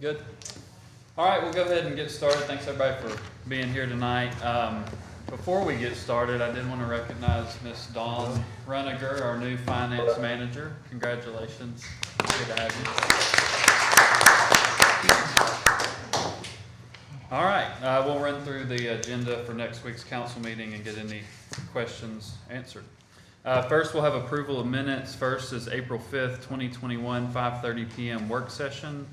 Good. All right, we'll go ahead and get started. Thanks everybody for being here tonight. Before we get started, I did want to recognize Miss Dawn Runiger, our new finance manager. Congratulations. Good to have you. All right, we'll run through the agenda for next week's council meeting and get any questions answered. First, we'll have approval of minutes. First is April 5th, 2021, 5:30 p.m. work session.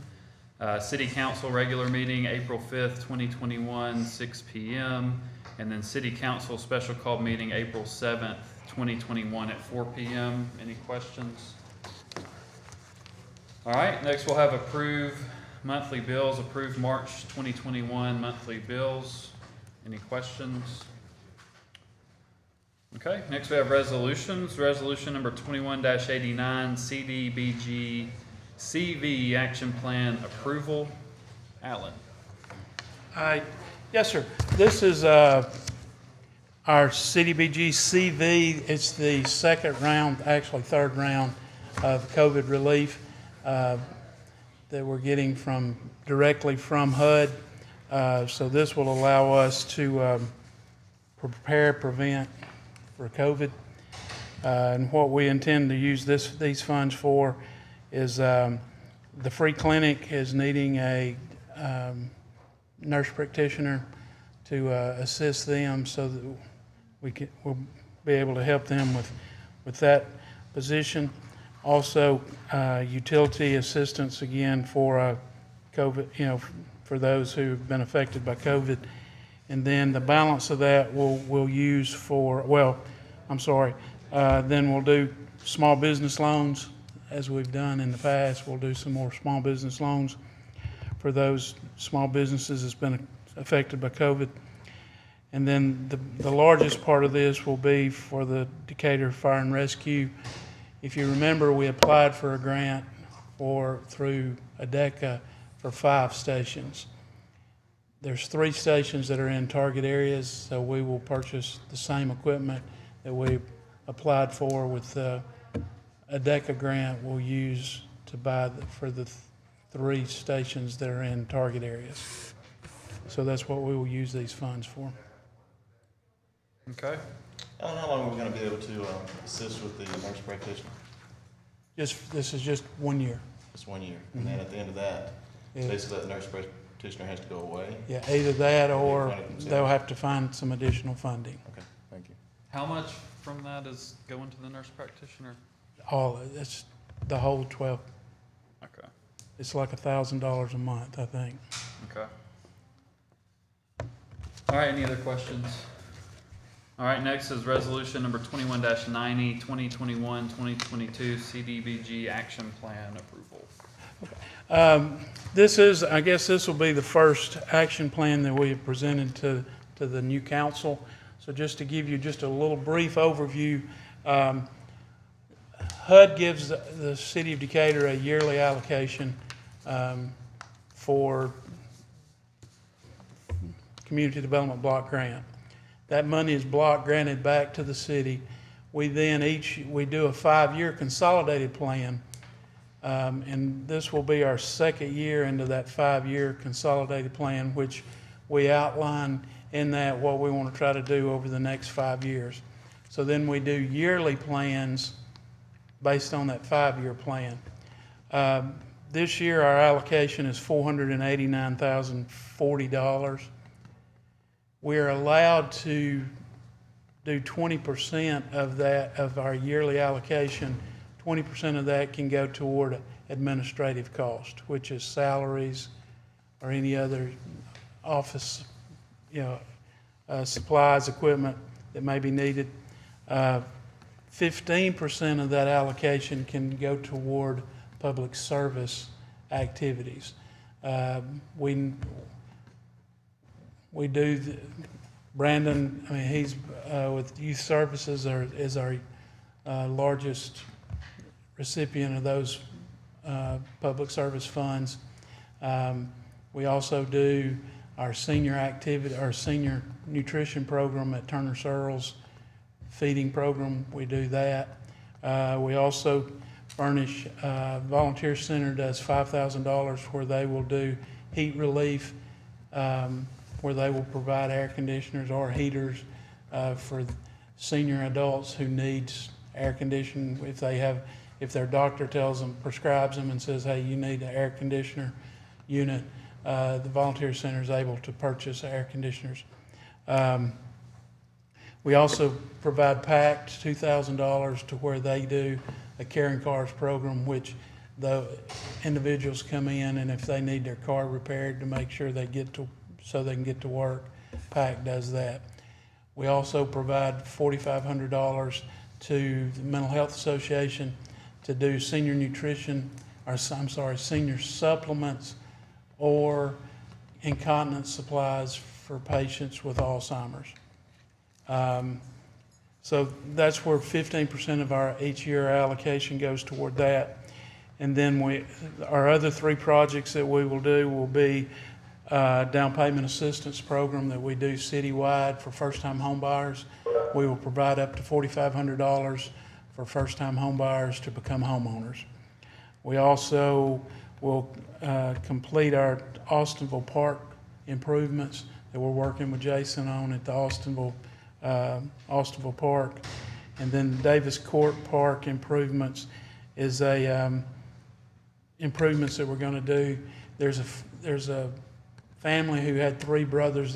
City Council regular meeting, April 5th, 2021, 6 p.m. And then City Council special call meeting, April 7th, 2021 at 4 p.m. Any questions? All right, next we'll have approve monthly bills, approved March 2021 monthly bills. Any questions? Okay, next we have resolutions. Resolution number 21-89, CDBG CV action plan approval. Alan. Yes, sir. This is our CDBG CV. It's the second round, actually third round of COVID relief that we're getting directly from HUD. So this will allow us to prevent for COVID. And what we intend to use these funds for is the free clinic is needing a nurse practitioner to assist them so that we'll be able to help them with that position. Also, utility assistance again for COVID, for those who've been affected by COVID. And then the balance of that we'll use for, then we'll do small business loans. As we've done in the past, we'll do some more small business loans for those small businesses that's been affected by COVID. And then the largest part of this will be for the Decatur Fire and Rescue. If you remember, we applied for a grant through ADECA for 5 stations. There's 3 stations that are in target areas, so we will purchase the same equipment that we applied for with ADECA grant we'll use to buy for the 3 stations that are in target areas. So that's what we will use these funds for. Okay. Alan, how long are we going to be able to assist with the nurse practitioner? This is just 1 year. Just 1 year. And then at the end of that, basically that nurse practitioner has to go away? Yeah, either that or they'll have to find some additional funding. Okay, thank you. How much from that is going to the nurse practitioner? It's the whole 12. Okay. It's like $1,000 a month, I think. Okay. All right, any other questions? All right, next is resolution number 21-90, 2021-2022 CDBG action plan approval. I guess this will be the first action plan that we have presented to the new council. So just to give you just a little brief overview, HUD gives the city of Decatur a yearly allocation for community development block grant. That money is block granted back to the city. We then we do a 5-year consolidated plan, and this will be our second year into that 5-year consolidated plan, which we outline in that what we want to try to do over the next 5 years. So then we do yearly plans based on that 5-year plan. This year our allocation is $489,040. We're allowed to do 20% of our yearly allocation. 20% of that can go toward administrative cost, which is salaries or any other office, supplies, equipment that may be needed. 15% of that allocation can go toward public service activities. We do, Brandon, he's with Youth Services is our largest recipient of those public service funds. We also do our senior nutrition program at Turner Searles, feeding program, we do that. We also furnish. Volunteer Center does $5,000 where they will do heat relief, where they will provide air conditioners or heaters for senior adults who needs air conditioning. If their doctor tells them, prescribes them and says, hey, you need an air conditioner unit, the Volunteer Center is able to purchase air conditioners. We also provide PACT, $2,000 to where they do a Caring Cars program, which the individuals come in, and if they need their car repaired to make sure so they can get to work, PACT does that. We also provide $4,500 to the Mental Health Association to do senior nutrition, senior supplements or incontinence supplies for patients with Alzheimer's. So that's where 15% of our each year allocation goes toward that. And then our other 3 projects that we will do will be down payment assistance program that we do citywide for first-time home buyers. We will provide up to $4,500 for first-time home buyers to become homeowners. We also will complete our Austinville Park improvements that we're working with Jason on at the Austinville Park. And then Davis Court Park improvements is improvements that we're going to do. There's a family who had 5 brothers,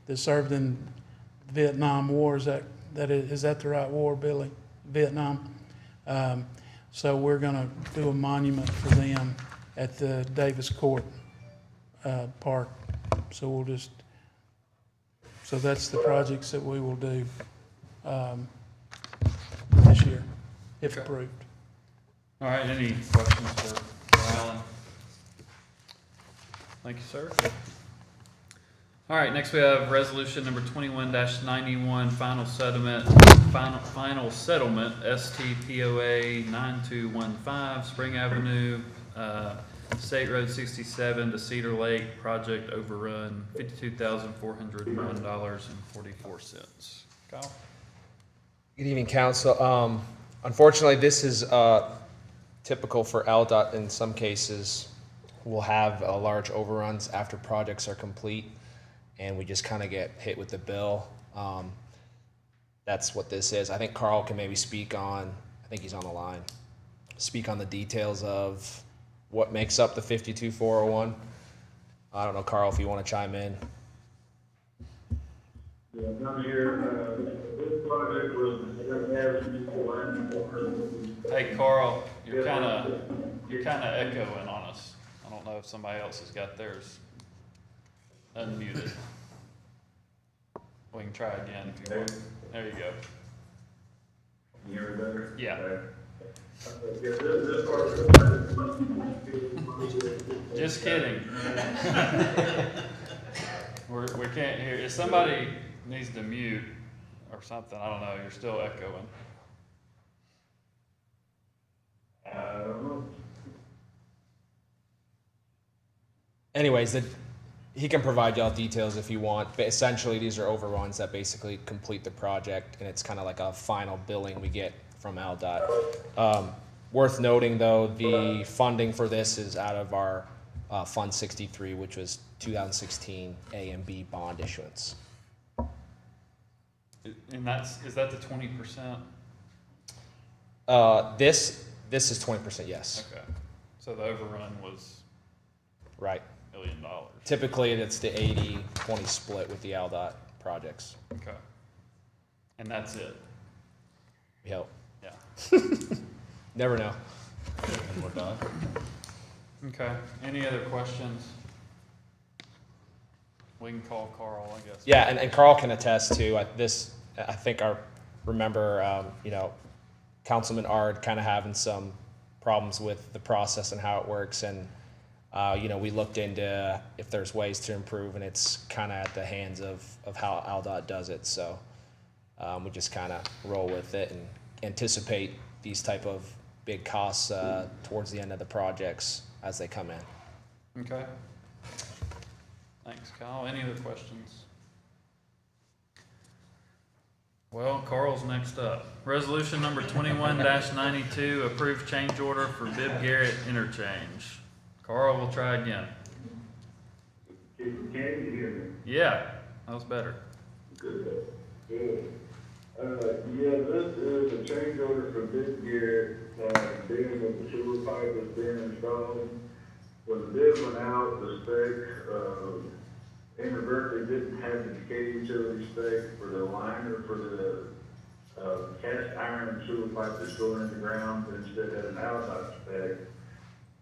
that served in the Vietnam War. Is that the right war, Billy? Vietnam. So we're going to do a monument for them at the Davis Court Park. So that's the projects that we will do this year, if Okay. approved. All right, any questions for Alan? Thank you, sir. All right, next we have resolution number 21-91, final settlement, STPOA 9215, Spring Avenue, State Road 67 to Cedar Lake, project overrun, $52,401.44. Kyle? Good evening, council. Unfortunately, this is typical for LDOT. In some cases, we'll have large overruns after projects are complete, and we just kind of get hit with the bill. That's what this is. I think Carl can maybe speak on, I think he's on the line, speak on the details of what makes up the 52,401. I don't know, Carl, if you want to chime in. Yeah, I'm here. This project was Hey, Carl, you're kind of echoing on us. I don't know if somebody else has got theirs unmuted. We can try again if you want. There you go. Can you hear me better? Yeah. Okay. This part Just kidding. We can't hear. If somebody needs to mute or something, I don't know. You're still echoing. Anyways, he can provide y'all details if you want, but essentially these are overruns that basically complete the project, and it's kind of like a final billing we get from LDOT. Worth noting, though, the funding for this is out of our Fund 63, which was 2016 A and B bond issuance. And is that the 20%? This is 20%, yes. Okay. So the overrun was Right. $1 million. Typically, it's the 80-20 split with the LDOT projects. Okay. And that's it. We hope. Yeah. Never know. And we're done. Okay. Any other questions? We can call Carl, I guess. Yeah, and Carl can attest to this. I think I remember, Councilman Ard kind of having some problems with the process and how it works, and we looked into if there's ways to improve, and it's kind of at the hands of how LDOT does it. So we just kind of roll with it and anticipate these type of big costs towards the end of the projects as they come in. Okay. Thanks, Kyle. Any other questions? Well, Carl's next up. Resolution number 21-92, approve change order for Bibb Garrett interchange. Carl, we'll try again. Can you hear me? Yeah, that was better. Good. Good. Yeah, this is a change order for Bibb Garrett, dealing with the sewer pipe that's being installed. When the bid went out, the spec, inadvertently didn't have the Decatur utility spec for the liner for the, cast iron sewer pipe that's going in the ground, but instead had an outside spec.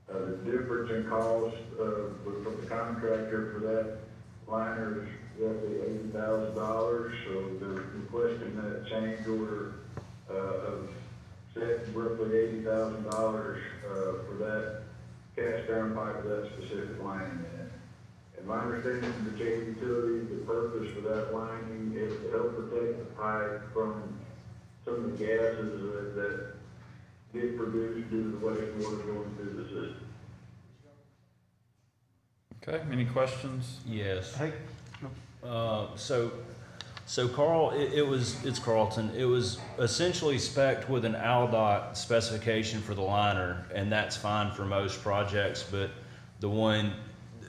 The difference in cost, from the contractor for that liner is roughly $80,000, so they're requesting that change order, of set roughly $80,000, for that cast iron pipe with that specific lining in it. And my understanding from the Decatur Utilities, the purpose for that lining is to help protect the pipe from some of the gases that get produced due to the wastewater going through the system. Okay, any questions? Yes. Hey, so Carl, it's Carlton. It was essentially spec'd with an ALDOT specification for the liner, and that's fine for most projects, but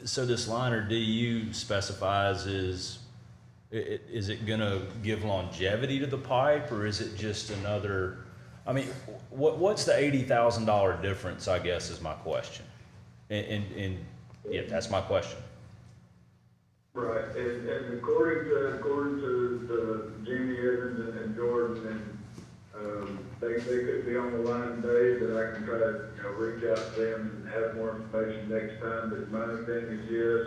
so this liner DU specifies is it gonna give longevity to the pipe, or is it just another, I mean, what's the $80,000 difference, I guess, is my question. Yeah, that's my question. Right, and according to Jamie Evans and Jordan, and, they could be on the line today, but I can try to, reach out to them and have more information next time, but my understanding is yes,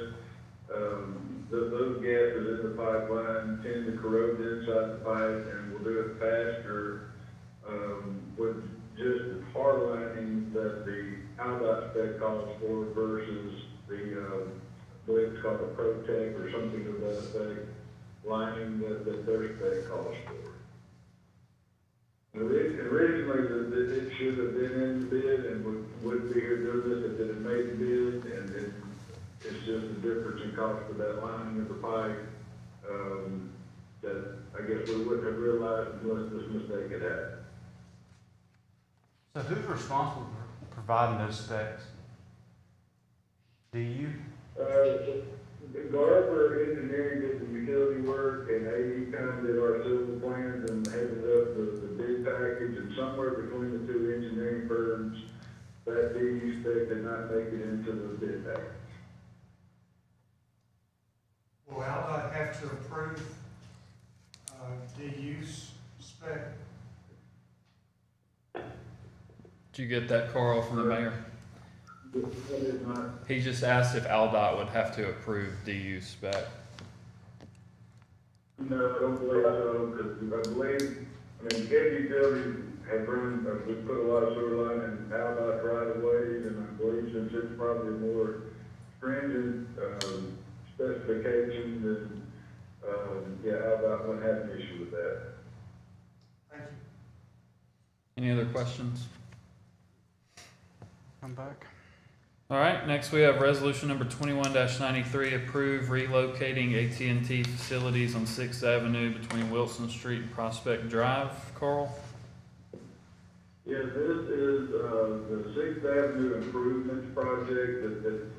those gases in the pipeline tend to corrode inside the pipe and will do it faster, with just the hard lining that the outlet spec calls for versus the, I believe it's called a Protect or something to that effect, lining that their spec calls for. Originally, it should have been in the bid and would be here doing this if it had made the bid, and it's just a difference in cost for that lining of the pipe, that I guess we wouldn't have realized unless this mistake had happened. So who's responsible for providing those specs? Do you? Garber Engineering did the utility work, and AE kind of did our civil plans and headed up the bid package, and somewhere between the two engineering firms, that DU spec did not make it into the bid package. Will ALDOT have to approve, DU's spec? Did you get that, Carl, from the mayor? That is not. He just asked if ALDOT would have to approve DU spec. No, I don't believe so, because I believe, Decatur Utilities have run, we put a lot of sewer line in ALDOT right of ways, and I believe since it's probably more stringent, specifications, and, ALDOT wouldn't have an issue with that. Thank you. Any other questions? I'm back. All right, next we have resolution number 21-93, approve relocating AT&T facilities on 6th Avenue between Wilson Street and Prospect Drive. Carl? Yeah, this is, the 6th Avenue Improvements Project that's,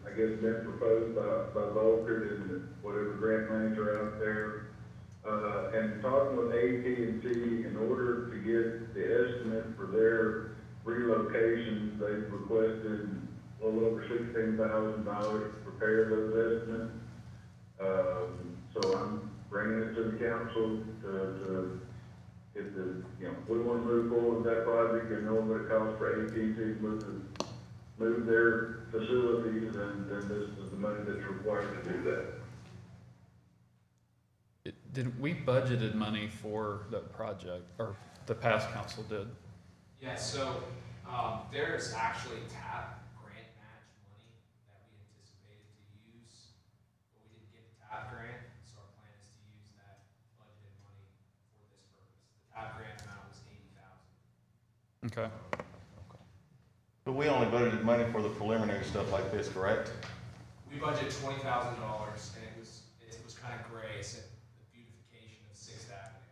I guess, been proposed by Volker and whatever grant monies are out there. And talking with AT&T, in order to get the estimate for their relocation, they've requested a little over $16,000 to prepare those estimates. So I'm bringing it to the council to get the, we want to move forward with that project and know what it costs for AT&T to move their facilities, and then this is the money that's required to do that. Did we budgeted money for the project, or the past council did? Yeah, so, there's actually TAP grant match money that we anticipated to use, but we didn't get the TAP grant, so our plan is to use that budgeted money for this purpose. The TAP grant amount was $80,000. Okay. But we only budgeted money for the preliminary stuff like this, correct? We budgeted $20,000, and it was kind of gray. It said the beautification of 6th Avenue.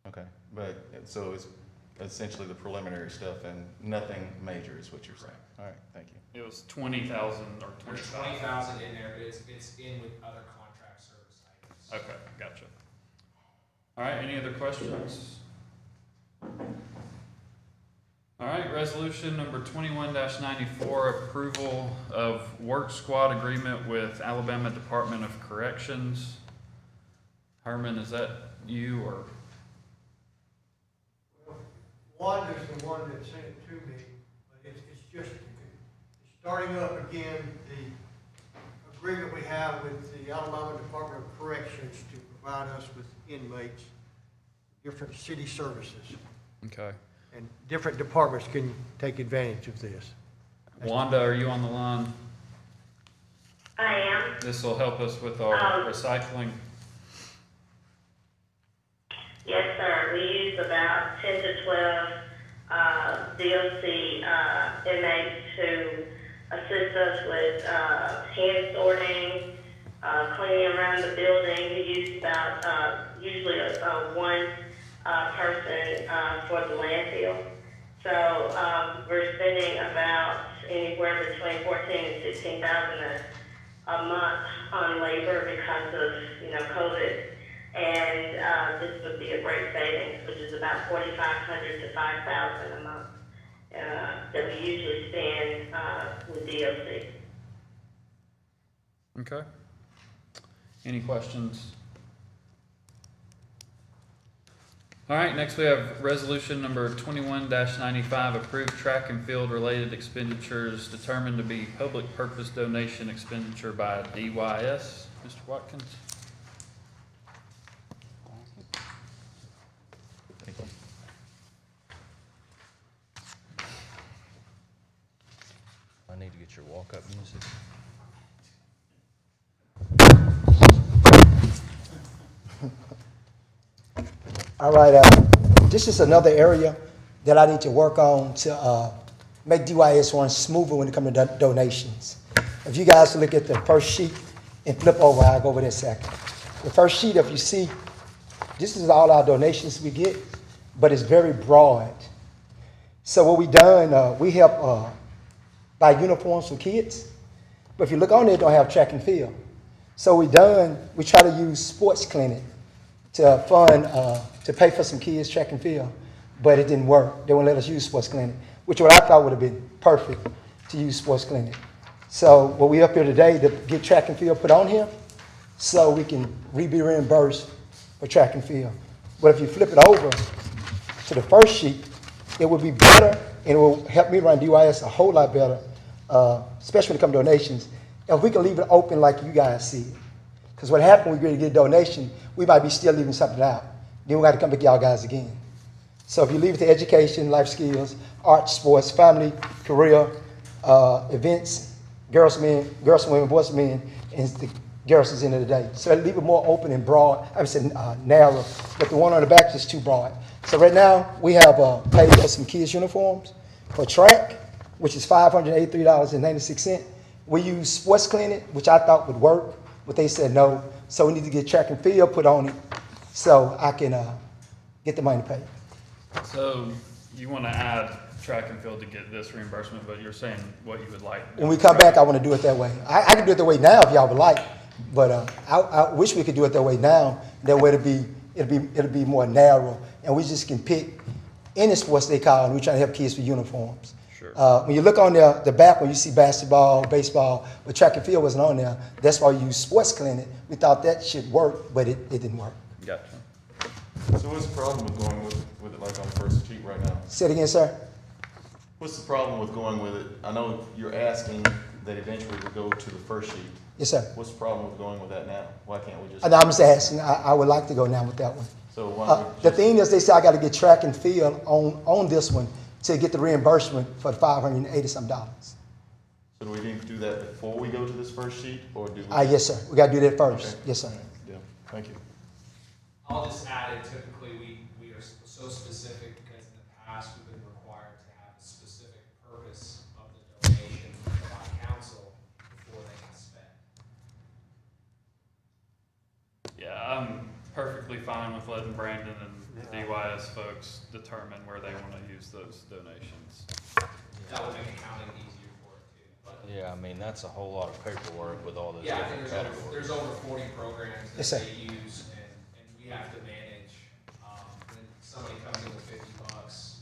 Okay, but, so it's essentially the preliminary stuff and nothing major is what you're saying? All right, thank you. It was 20,000 or There's 25,000. 20,000 in there, but it's in with other contract service items. Okay, gotcha. All right, any other questions? All right, resolution number 21-94, approval of work squad agreement with Alabama Department of Corrections. Herman, is that you or? Wanda's the one that sent it to me, but it's just starting up again, the agreement we have with the Alabama Department of Corrections to provide us with inmates, different city services, Okay. and different departments can take advantage of this. Wanda, are you on the line? I am. This will help us with our recycling. Yes, sir. We use about 10 to 12 DOC inmates to assist us with hand sorting, cleaning around the building. We use about usually one person for the landfill. So we're spending about anywhere between 14 and 16,000 a month on labor because of COVID. And this would be a great savings, which is about $4,500 to $5,000 a month that we usually spend with DOC. Okay. Any questions? All right, next we have resolution number 21-95, approved track and field related expenditures determined to be public purpose donation expenditure by DYS. Mr. Watkins? Thank you. I need to get your walk-up music. All right, this is another area that I need to work on to make DYS run smoother when it comes to donations. If you guys look at the first sheet and flip over, I'll go over there a second. The first sheet, if you see, this is all our donations we get, but it's very broad. So what we done, we help buy uniforms for kids, but if you look on there, it don't have track and field. So we try to use sports clinic to fund, to pay for some kids track and field, but it didn't work. They wouldn't let us use sports clinic, which what I thought would have been perfect to use sports clinic. So what we up here today to get track and field put on here, so we can be reimbursed for track and field. But if you flip it over to the first sheet, it would be better, and it will help me run DYS a whole lot better, especially when it comes to donations, if we can leave it open like you guys see it. Because what happened, we get a donation, we might be still leaving something out. Then we got to come back to y'all guys again. So if you leave it to education, life skills, arts, sports, family, career, events, girls and women, boys and men, and the Garrison's end of the day. So leave it more open and broad. I would say narrow, but the one on the back is too broad. So right now, we have paid for some kids' uniforms for track, which is $583.96. We use sports clinic, which I thought would work, but they said no. So we need to get track and field put on it so I can get the money paid. So you want to add track and field to get this reimbursement, but you're saying what you would like. When we come back, I want to do it that way. I can do it that way now if y'all would like, but I wish we could do it that way now. That way it'll be more narrow, and we just can pick any sports they call, and we're trying to help kids with uniforms. Sure. When you look on the back, when you see basketball, baseball, but track and field wasn't on there. That's why we use sports clinic. We thought that should work, but it didn't work. Gotcha. So what's the problem with going with it like on the first sheet right now? Say it again, sir. What's the problem with going with it? I know you're asking that eventually we go to the first sheet. Yes, sir. What's the problem with going with that now? Why can't we just? And I'm just asking. I would like to go now with that one. So why don't we The just- thing is, they say I got to get track and field on this one to get the reimbursement for $580-something. So do we need to do that before we go to this first sheet, or do we? Yes, sir. We got to do that first. Okay. Yes, sir. Yeah, thank you. I'll just add it, typically we are so specific because in the past we've been required to have a specific purpose of the donation by council before they can spend. Yeah, perfectly fine with letting Brandon and the DYS folks determine where they want to use those donations. That would make accounting easier for it too. But Yeah, I mean, that's a whole lot of paperwork with all those yeah, I think different there's categories. over 40 programs Yes, that sir. they use, and we have to manage, when somebody comes in with $50,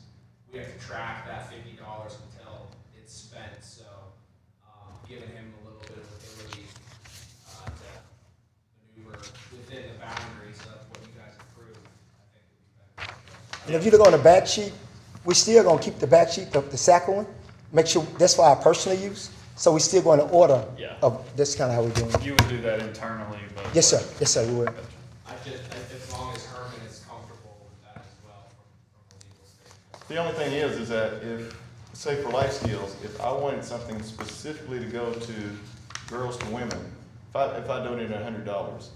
we have to track that $50 until it's spent, so, giving him a little bit of ability, to maneuver within the boundaries of what you guys approve, I think would be better. And if you look on the back sheet, we still gonna keep the back sheet, the second one, make sure, that's for our personal use, so we still going to order Yeah. of, that's kinda how we're doing it. You would do that internally, but. Yes, sir, yes, sir, we will. As long as Herman is comfortable with that as well from a legal standpoint. The only thing is that if, say for life skills, if I wanted something specifically to go to girls to women, if I donated $100,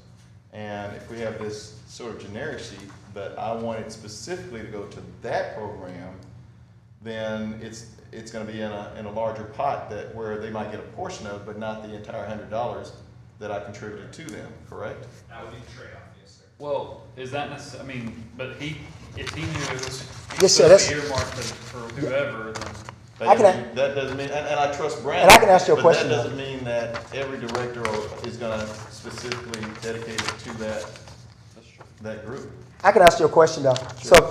and if we have this sort of generic sheet, but I wanted specifically to go to that program, then it's gonna be in a larger pot that, where they might get a portion of, but not the entire $100 that I contributed to them, correct? That would be the trade-off, yes, sir. Well, is that necessary, I mean, but if he knew it was Yes, sir, supposed to that's- be earmarked for whoever, then. I can- That doesn't mean, and I trust Brandon. And I can ask you a but question, that though. doesn't mean that every director is gonna specifically dedicate it to that group. I can ask you a question though.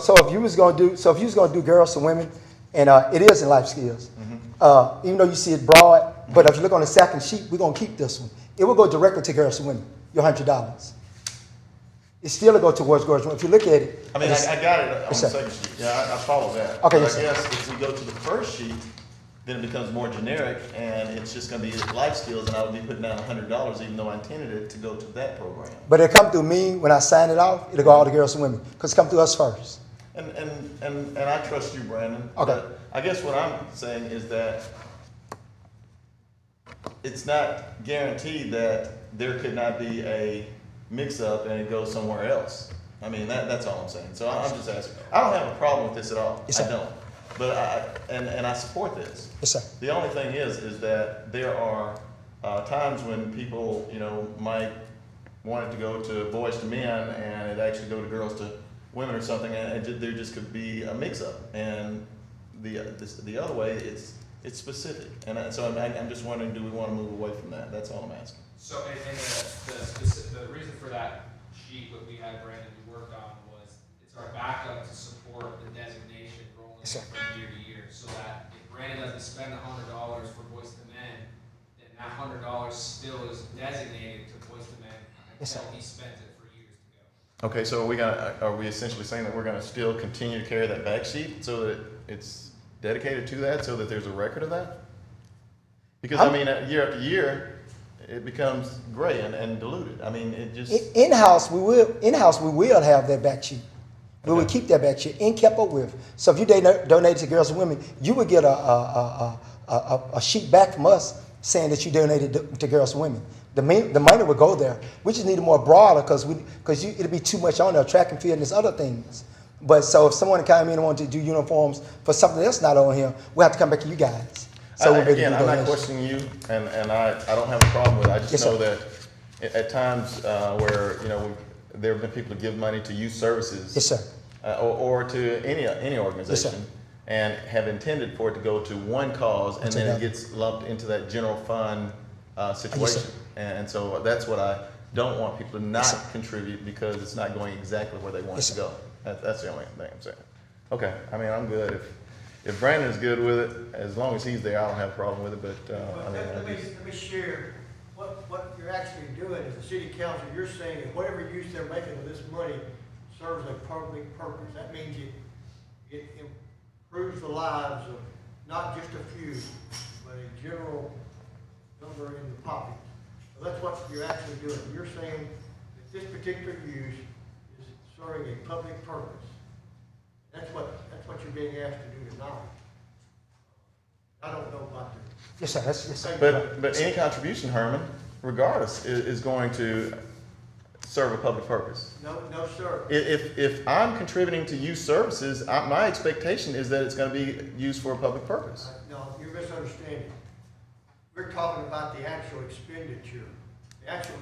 So if you was gonna do girls to women, and it is in life skills. Even though you see it broad, but if you look on the second sheet, we're gonna keep this one. It will go directly to girls to women, your $100. It still will go towards girls. If you look at it. I mean, I got it on the Yes, sir. second sheet, yeah, I follow that. Okay, But yes, I sir. guess if we go to the first sheet, then it becomes more generic, and it's just gonna be life skills, and I would be putting down $100, even though I intended it to go to that program. But it'll come through me when I sign it off, it'll go all to girls and women, because it come through us first. And I trust you, Brandon. Okay. But I guess what I'm saying is that it's not guaranteed that there could not be a mix-up and it goes somewhere else. I mean, that's all I'm saying. So I'm just asking. I don't have a problem with this at all. Yes, I sir. don't. But I support this. Yes, sir. The only thing is that there are times when people, might want it to go to boys to men and it actually go to girls to women or something, and there just could be a mix-up. And the other way, it's specific. And so I'm just wondering, do we want to move away from that? That's all I'm asking. So, and the reason for that sheet, what we had Brandon we worked on was, it's our backup to support the designation rolling Yes, sir. from year to year, so that if Brandon doesn't spend $100 for Boys to Men, then that $100 still is designated to Boys to Men Yes, sir. until he spends it for years to go. Okay, so are we essentially saying that we're gonna still continue to carry that back sheet so that it's dedicated to that, so that there's a record of that? Because, I mean, year after year, it becomes gray and diluted. I mean, it just. In-house, we will have that back sheet. We will keep that back sheet and kept up with. So if you donate to girls and women, you would get a sheet back from us saying that you donated to girls and women. The money would go there. We just need it more broader because it'll be too much on there, track and field and there's other things. But so if someone came in and wanted to do uniforms for something that's not on here, we'll have to come back to you guys. So we'll be able to Again, do I'm not donations. questioning you, and I don't have a problem with it. I just Yes, know sir. that at times where, there have been people who give money to youth services. Yes, sir. Or to any organization, and have intended for it to go to one cause, and then it gets lumped into that general fund situation. And so that's what I don't want people to not contribute, because it's not going exactly where they want it to go. That's the only thing I'm saying. Okay, I mean, I'm good. If Brandon's good with it, as long as he's there, I don't have a problem with it, but, I mean, Let me share what you're actually doing as a city council. You're saying that whatever use they're making of this money serves a public purpose. That means it improves the lives of not just a few, but a general number in the populace. So that's what you're actually doing. You're saying that this particular use is serving a public purpose. That's what you're being asked to do tonight. I don't know about the. Yes, sir. Yes, sir. but any contribution, Herman, regardless, is going to serve a public purpose. No, sir. If I'm contributing to youth services, my expectation is that it's going to be used for a public purpose. No, you're misunderstanding. We're talking about the actual expenditure. The actual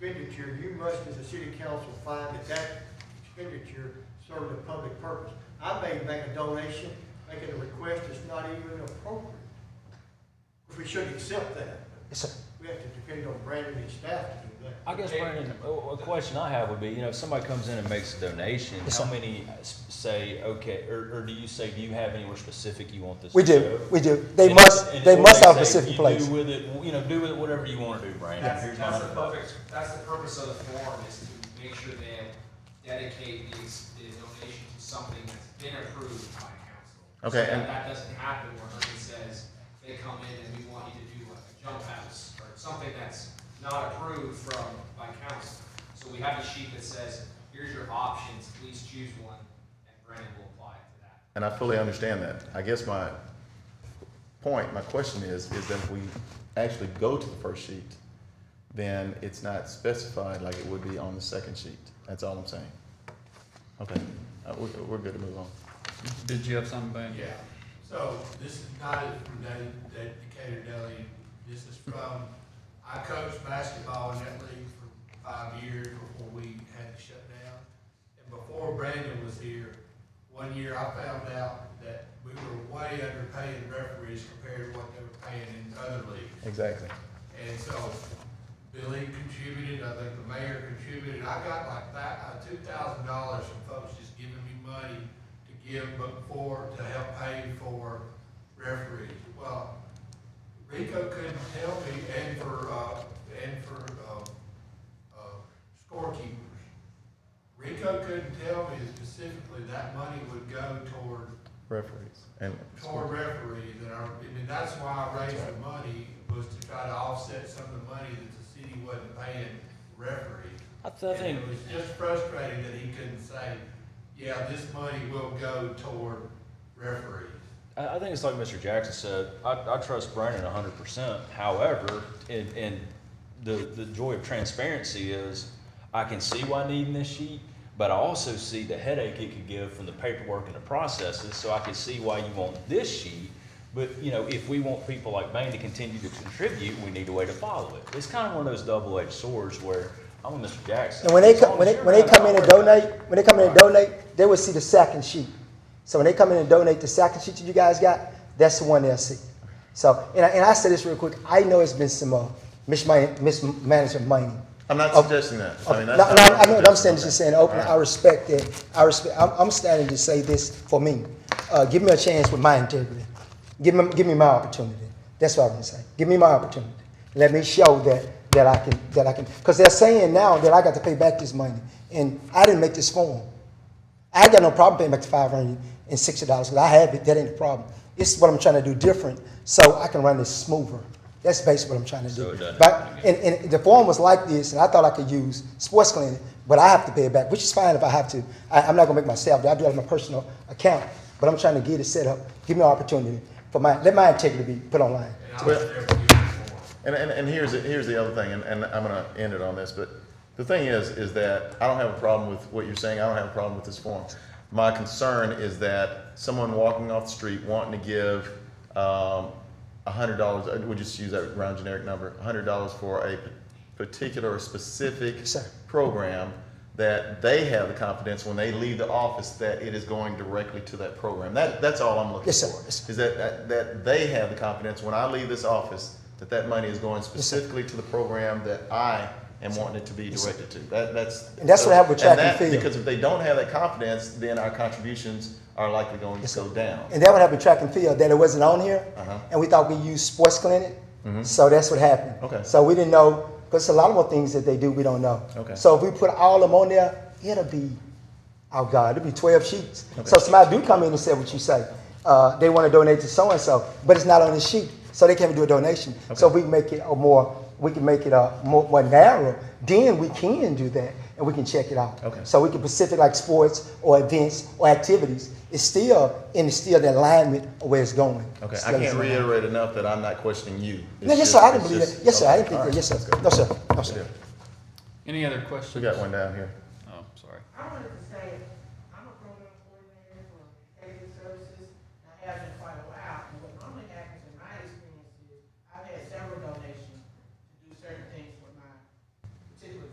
expenditure, you must, as a city council, find that that expenditure served a public purpose. I may make a donation, making a request that's not even appropriate. We should accept that. Yes, sir. We have to depend on Brandon and staff to do that. I guess, Brandon, a question I have would be, if somebody comes in and makes a donation, Yes, how sir. many say, okay, or do you say, do you have anywhere specific you want this We to do, go? we do. They And- must, and they or must have a say, specific you place. Do with it, do with it whatever you want to do, Brandon. That's, Here's my that's the $100. perfect, that's the purpose of the forum, is to make sure they dedicate the donation to something that's been approved by council. Okay, So and- that doesn't happen where Ernie says, they come in and we want you to do like a jump house, or something that's not approved by council. So we have a sheet that says, here's your options, please choose one, and Brandon will apply it to that. And I fully understand that. I guess my question is that if we actually go to the first sheet, then it's not specified like it would be on the second sheet. That's all I'm saying. Okay, we're good to move on. Did you have something, Ben? Yeah, so this is not from Decatur Deli, this is from, I coached basketball in that league for 5 years before we had to shut down. And before Brandon was here, one year I found out that we were way underpaying referees compared to what they were paying in other leagues. Exactly. And so Billy contributed, I think the mayor contributed, I got like that, $2,000 from folks just giving me money to give to help pay for referees. Well, Rico couldn't tell me, and for scorekeepers. Rico couldn't tell me specifically that money would go toward Referees and. referees, and I mean, that's why I raised the money, was to try to offset some of the money that the city wasn't paying referees. I And think, it was just frustrating that he couldn't say, yeah, this money will go toward referees. I think it's like Mr. Jackson said, I trust Brandon 100%. However, and the joy of transparency is, I can see why needing this sheet, but I also see the headache it could give from the paperwork and the processes, so I can see why you want this sheet. But, if we want people like Bain to continue to contribute, we need a way to follow it. It's kind of one of those double-edged swords where, I'm with Mr. Jackson. And when they come, when they come in and donate, they will see the second sheet. So when they come in and donate the second sheet that you guys got, that's the one they'll see. So, and I say this real quick, I know it's been some mismanagement money. I'm not suggesting that. I mean, No, that's no, not I know what I'm saying, Okay. just saying open, All right. I respect that. I'm standing to say this for me. Give me a chance with my integrity. Give me my opportunity. That's what I'm gonna say. Give me my opportunity. Let me show that I can, because they're saying now that I got to pay back this money, and I didn't make this form. I ain't got no problem paying back the $560, because I have it, that ain't the problem. It's what I'm trying to do different, so I can run this smoother. That's basically what I'm trying to do. So it doesn't But, happen again. and the form was like this, and I thought I could use Sports Clinic, but I have to pay it back, which is fine if I have to. I'm not gonna make myself do it. I do it on my personal account, but I'm trying to get it set up. Give me an opportunity let my integrity be put online. And I was there for you before. And here's the other thing, and I'm gonna end it on this, but the thing is that I don't have a problem with what you're saying, I don't have a problem with this form. My concern is that someone walking off the street wanting to give, $100, we'll just use that round generic number, $100 for a particular or specific Yes, sir. program, that they have the confidence when they leave the office that it is going directly to that program. That's all I'm looking Yes, sir. for. Yes, sir. Is that they have the confidence when I leave this office that money is going specifically to the program that I am wanting it to be directed to. That's And that's what I have with track and field. Because if they don't have that confidence, then our contributions are likely going to go down. And that would happen track and field, that it wasn't on here, Uh-huh. and we thought we used Sports Clinic, so that's what happened. Okay. So we didn't know, because a lot more things that they do, we don't know. Okay. So if we put all of them on there, it'll be, oh God, it'll be 12 sheets. Okay. So somebody do come in and say what you say. They want to donate to so-and-so, but it's not on the sheet, so they can't do a donation. So if we can make it more narrow, then we can do that, and we can check it out. Okay. So we can specific like sports or events or activities. It's still the alignment of where it's going. Okay, It's I still can't in alignment. reiterate enough that I'm not questioning you. No, yes, sir, I didn't believe that. Yes, sir, I didn't think that. Yes, sir. No, sir. No, sir. Any other questions? We got one down here. Oh, sorry. I wanted to say, I'm a program coordinator for catering services. I have been quite a while, and what normally happens in my experience is, I've had several donations to do certain things for my particular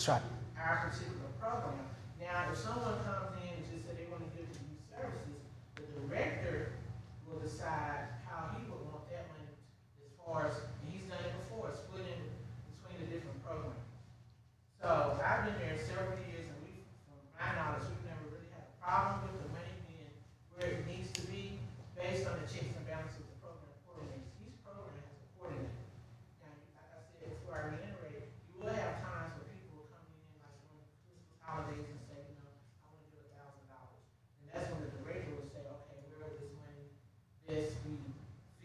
That's right. our particular program. Now, if someone comes in and just said they want to give the youth services, the director will decide how he would want that money as far as, and he's done it before, splitting between the different programs. So I've been there several years, and we, from my knowledge, we've never really had a problem with the money being where it needs to be based on the checks and balances the program coordinates. Each program has a coordinator. Now, like I said before, I reiterate, you will have times where people will come in like on Christmas holidays and say, you know, I want to give $1,000. And that's when the director will say, okay, where would this money best be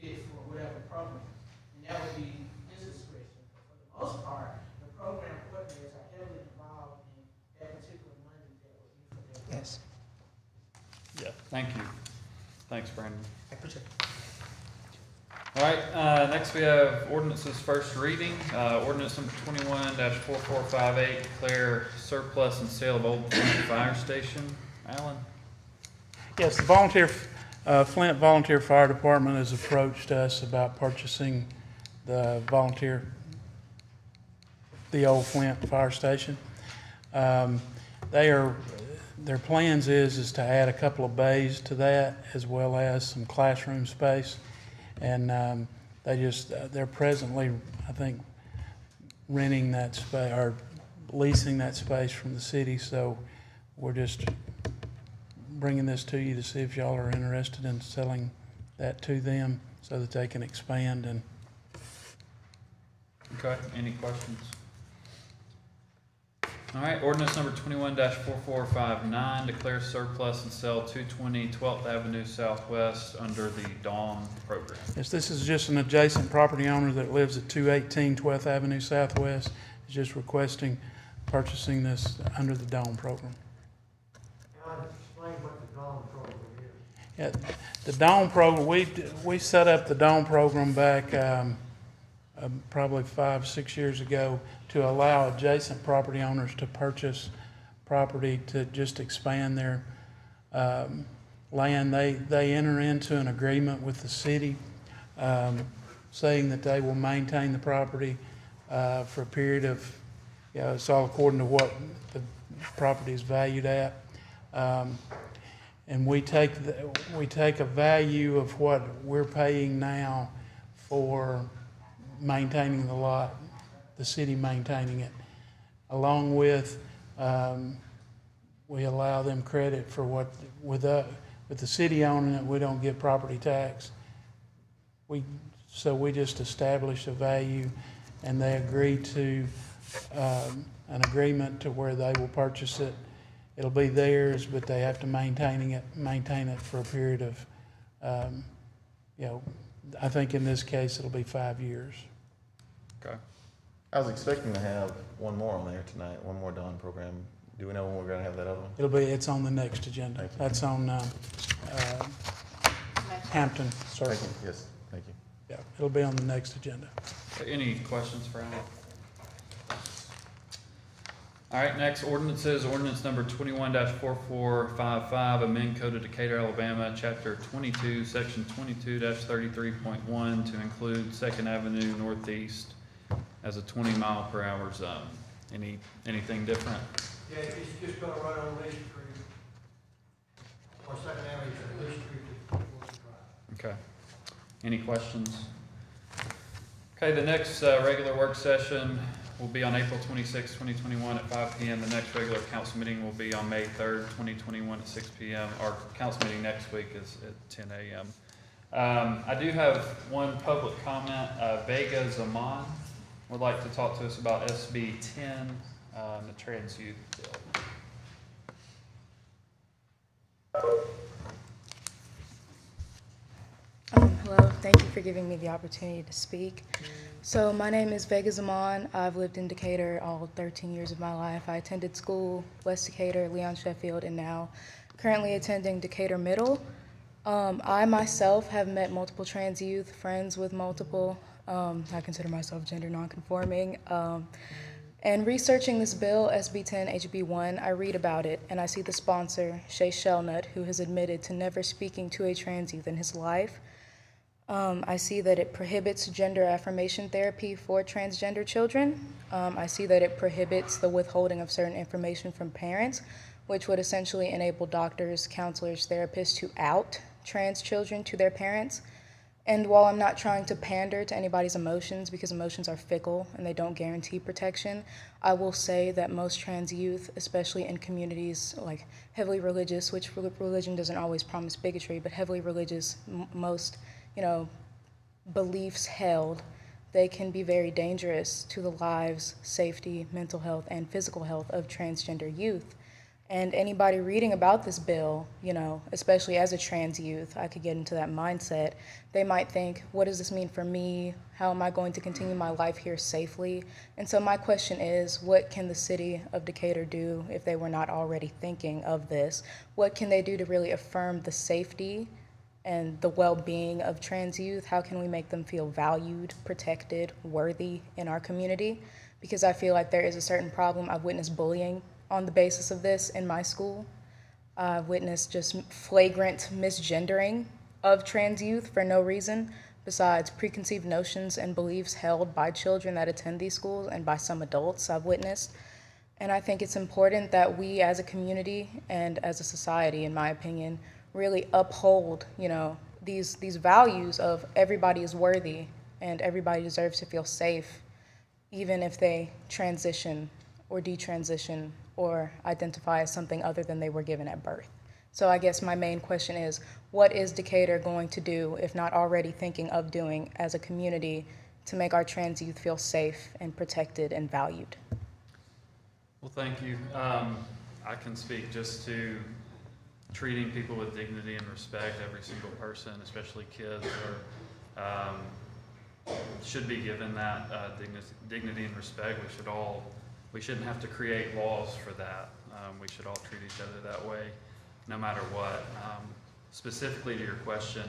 fit for whatever program? And that would be his discretion. But for the most part, the program coordinators are heavily involved in that particular money that would be for their. Yes. Yeah, thank you. Thanks, Brandon. I appreciate it. All right, next we have ordinances first reading. Ordinance number 21-4458, declare surplus and sale of old fire station. Alan? Yes, the Flint Volunteer Fire Department has approached us about purchasing the old Flint Fire Station. Their plans is to add a couple of bays to that, as well as some classroom space. And they're presently, I think, renting that space or leasing that space from the city. So we're just bringing this to you to see if y'all are interested in selling that to them so that they can expand. And Okay, any questions? All right, ordinance number 21-4459, declare surplus and sell 220 12th Avenue Southwest under the Dawn program. yes, this is just an adjacent property owner that lives at 218 12th Avenue Southwest. Is just requesting purchasing this under the Dawn program. Can I explain what the Dawn program is? Yeah, the Dawn program, we set up the Dawn program back probably 5-6 years ago to allow adjacent property owners to purchase property to just expand their land. They enter into an agreement with the city saying that they will maintain the property for a period of, it's all according to what the property is valued at. And we take a value of what we're paying now for maintaining the lot, the city maintaining it, along with we allow them credit for what with the city owning it, we don't get property tax. So we just establish a value, and they agree to an agreement to where they will purchase it. It'll be theirs, but they have to maintain it for a period of, I think in this case it'll be 5 years. Okay. I was expecting to have one more on there tonight, one more Dawn program. Do we know when we're gonna have that other one? It's on the next agenda. That's on Hampton Circle. Thank you, yes, thank you. Yeah, it'll be on the next agenda. Any questions for Alan? All right, next ordinances, ordinance number 21-4455, amend Code of Decatur, Alabama, Chapter 22, Section 22-33.1 to include 2nd Avenue Northeast as a 20-mile-per-hour zone. Anything different? Yeah, it's just gonna run on Lee Street, or Second Avenue to Lee Street to Woodland Drive. Okay. Any questions? Okay, the next regular work session will be on April 26, 2021 at 5 p.m. The next regular council meeting will be on May 3rd, 2021 at 6 p.m. Our council meeting next week is at 10 a.m. I do have one public comment. Vega Zaman would like to talk to us about SB 10, the Trans Youth Bill. Hello, thank you for giving me the opportunity to speak. So my name is Vega Zaman. I've lived in Decatur all 13 years of my life. I attended school, West Decatur, Leon Sheffield, and now currently attending Decatur Middle. I myself have met multiple trans youth, friends with multiple. I consider myself gender nonconforming. And researching this bill, SB 10 HB 1, I read about it and I see the sponsor, Shay Shelnut, who has admitted to never speaking to a trans youth in his life. I see that it prohibits gender affirmation therapy for transgender children. I see that it prohibits the withholding of certain information from parents, which would essentially enable doctors, counselors, therapists to out trans children to their parents. And while I'm not trying to pander to anybody's emotions, because emotions are fickle and they don't guarantee protection, I will say that most trans youth, especially in communities like heavily religious, which religion doesn't always promise bigotry, but heavily religious, most, beliefs held, they can be very dangerous to the lives, safety, mental health, and physical health of transgender youth. And anybody reading about this bill, especially as a trans youth, I could get into that mindset. They might think, what does this mean for me? How am I going to continue my life here safely? And so my question is, what can the city of Decatur do if they were not already thinking of this? What can they do to really affirm the safety and the well-being of trans youth? How can we make them feel valued, protected, worthy in our community? Because I feel like there is a certain problem. I've witnessed bullying on the basis of this in my school. I've witnessed just flagrant misgendering of trans youth for no reason, besides preconceived notions and beliefs held by children that attend these schools and by some adults I've witnessed. And I think it's important that we as a community and as a society, in my opinion, really uphold, these values of everybody is worthy and everybody deserves to feel safe, even if they transition or detransition or identify as something other than they were given at birth. So I guess my main question is, what is Decatur going to do, if not already thinking of doing as a community, to make our trans youth feel safe and protected and valued? Well, thank you. I can speak just to treating people with dignity and respect. Every single person, especially kids, should be given that dignity and respect. We shouldn't have to create laws for that. We should all treat each other that way, no matter what. Specifically to your question,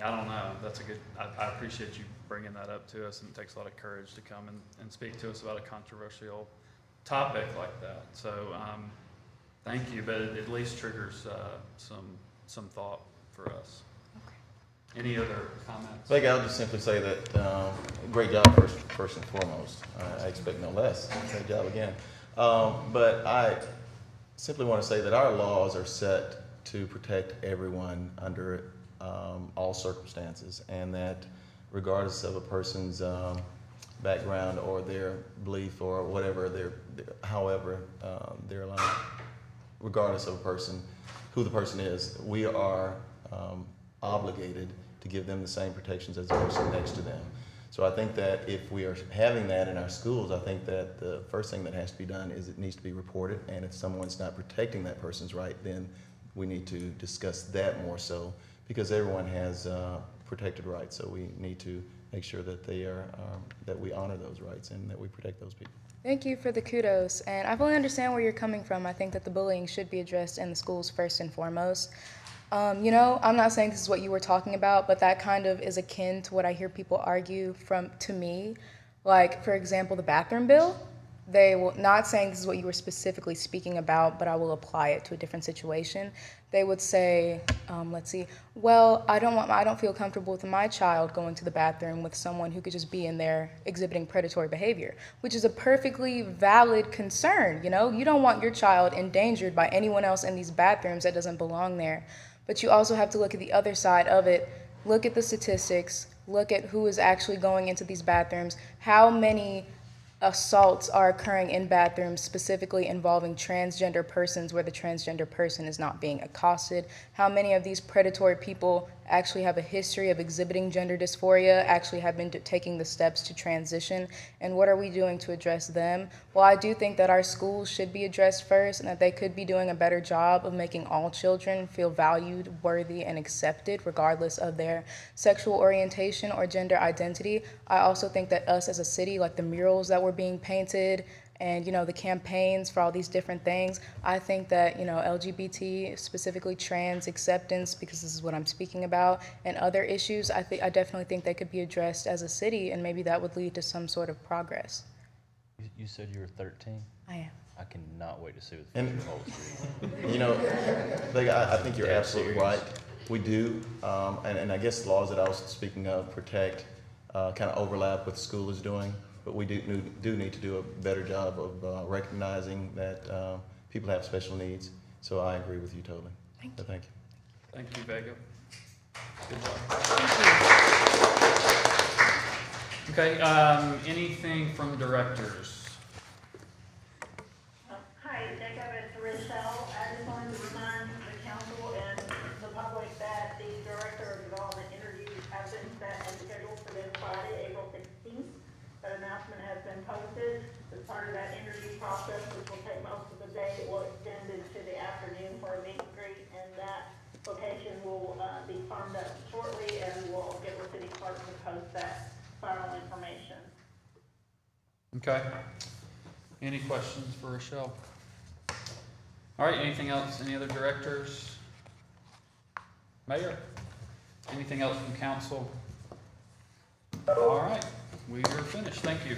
I don't know. That's a good. I appreciate you bringing that up to us, and it takes a lot of courage to come and speak to us about a controversial topic like that. So, thank you. But it at least triggers some thought for us. Any other comments? I'll just simply say that great job first and foremost. I expect no less. Great job again. But I simply want to say that our laws are set to protect everyone under all circumstances, and that regardless of a person's background or their belief or whatever, however they're aligned, regardless of a person, who the person is, we are obligated to give them the same protections as the person next to them. So I think that if we are having that in our schools, I think that the first thing that has to be done is it needs to be reported, and if someone's not protecting that person's right, then we need to discuss that more so, because everyone has protected rights, so we need to make sure that that we honor those rights and that we protect those people. Thank you for the kudos, and I fully understand where you're coming from. I think that the bullying should be addressed in the schools first and foremost. I'm not saying this is what you were talking about, but that kind of is akin to what I hear people argue to me. Like, for example, the bathroom bill. They will, not saying this is what you were specifically speaking about, but I will apply it to a different situation. They would say, well, I don't feel comfortable with my child going to the bathroom with someone who could just be in there exhibiting predatory behavior, which is a perfectly valid concern. You don't want your child endangered by anyone else in these bathrooms that doesn't belong there. But you also have to look at the other side of it. Look at the statistics. Look at who is actually going into these bathrooms. How many assaults are occurring in bathrooms specifically involving transgender persons where the transgender person is not being accosted? How many of these predatory people actually have a history of exhibiting gender dysphoria, actually have been taking the steps to transition? And what are we doing to address them? Well, I do think that our schools should be addressed first, and that they could be doing a better job of making all children feel valued, worthy, and accepted regardless of their sexual orientation or gender identity. I also think that us as a city, like the murals that were being painted and the campaigns for all these different things, I think that LGBT, specifically trans acceptance, because this is what I'm speaking about, and other issues, I definitely think they could be addressed as a city, and maybe that would lead to some sort of progress. You said you were 13? I am. I cannot wait to see what the future holds for you. I think you're absolutely right. We do, and I guess the laws that I was speaking of protect, kind of overlap what the school is doing, but we do need to do a better job of recognizing that people have special needs. So I agree with you totally. Thank you. Thank you. Thank you, Vega. Good job. Okay, anything from directors? Hi, Jacob, it's Rochelle. I just wanted to remind the council and the public that the Director of Development interviews have been set and scheduled for this Friday, April 16th. That announcement has been posted. As part of that interview process, which will take most of the day, it will extend into the afternoon for a meet and greet, and that location will be firmed up shortly, and we'll get with city clerk to post that final information. Okay. Any questions for Rochelle? All right, anything else? Any other directors? Mayor? Anything else from council? All right, we are finished. Thank you.